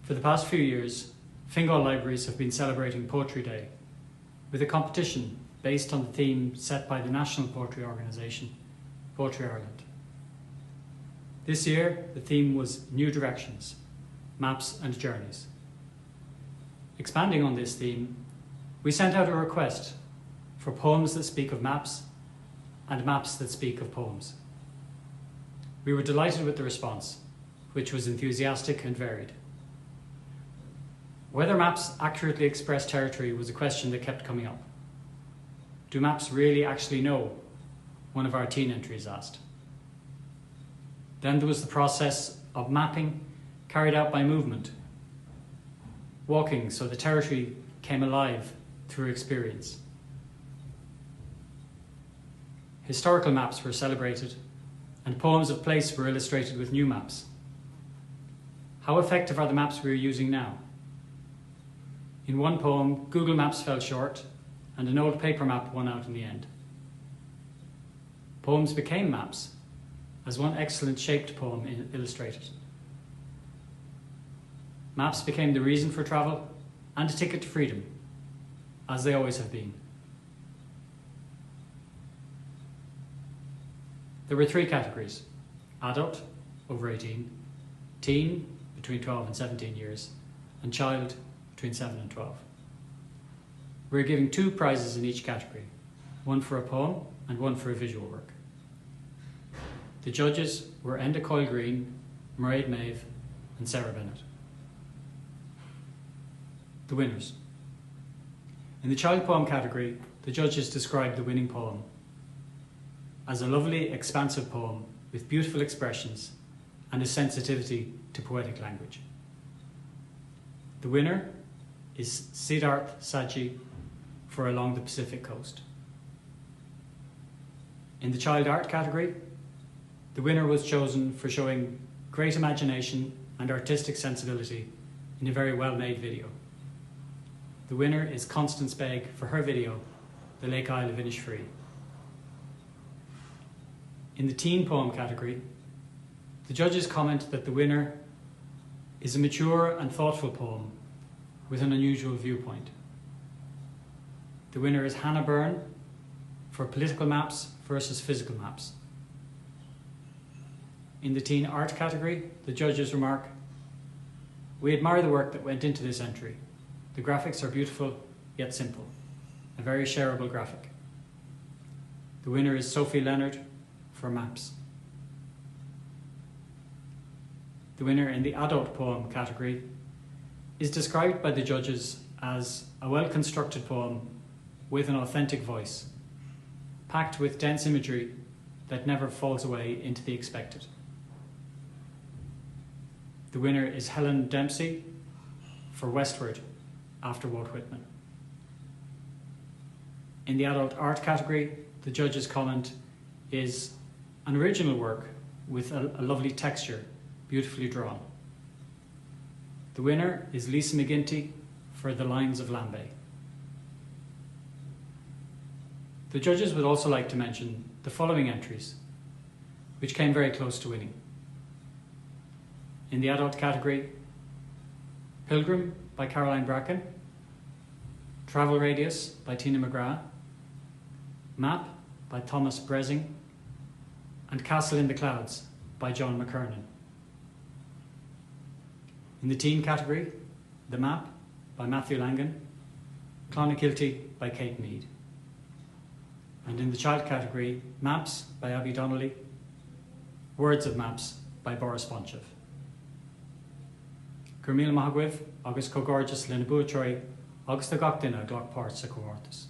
For the past few years, Fingal libraries have been celebrating Poetry Day with a competition based on the theme set by the national poetry organisation, Poetry Ireland. This year, the theme was New Directions, Maps and Journeys. Expanding on this theme, we sent out a request for poems that speak of maps and maps that speak of poems. We were delighted with the response, which was enthusiastic and varied. Whether maps accurately express territory was a question that kept coming up. Do maps really actually know? One of our teen entries asked. Then there was the process of mapping carried out by movement, walking so the territory came alive through experience. Historical maps were celebrated and poems of place were illustrated with new maps. How effective are the maps we are using now? In one poem, Google Maps fell short and an old paper map won out in the end. Poems became maps, as one excellent shaped poem illustrated. Maps became the reason for travel and a ticket to freedom, as they always have been. There were three categories: adult, over 18, teen, between 12 and 17 years, and child, between 7 and 12. We're giving 2 prizes in each category, one for a poem and one for a visual work. The judges were Enda Coyle-Green, Mairead Maeve and Sarah Bennett. The winners. In the child poem category, the judges described the winning poem as a lovely, expansive poem with beautiful expressions and a sensitivity to poetic language. The winner is Siddharth Saji for Along the Pacific Coast. In the child art category, the winner was chosen for showing great imagination and artistic sensibility in a very well-made video. The winner is Constance Begg for her video, The Lake Isle of Innisfree. In the teen poem category, the judges comment that the winner is a mature and thoughtful poem with an unusual viewpoint. The winner is Hannah Byrne for Political Maps versus Physical Maps. In the teen art category, the judges remark, "We admire the work that went into this entry. The graphics are beautiful yet simple, a very shareable graphic." The winner is Sophie Leonard for Maps. The winner in the adult poem category is described by the judges as a well-constructed poem with an authentic voice, packed with dense imagery that never falls away into the expected. The winner is Helen Dempsey for Westward after Walt Whitman. In the adult art category, the judges' comment is an original work with a lovely texture, beautifully drawn. The winner is Lisa McGinty for The Lines of Lambay. The judges would also like to mention the following entries, which came very close to winning. In the adult category, Pilgrim by Caroline Bracken, Travel Radius by Tina McGrath, Map by Thomas Bresing, and Castle in the Clouds by John McKernan. In the teen category, The Map by Matthew Langan, Clonakilty by Kate Mead. And in the child category, Maps by Abby Donnelly, Words of Maps by Boris Bonchev. Gurmil Mahagwiv, August Cogorgeous Lina Buatroy, August the Gochdina Glock Parts Comortis.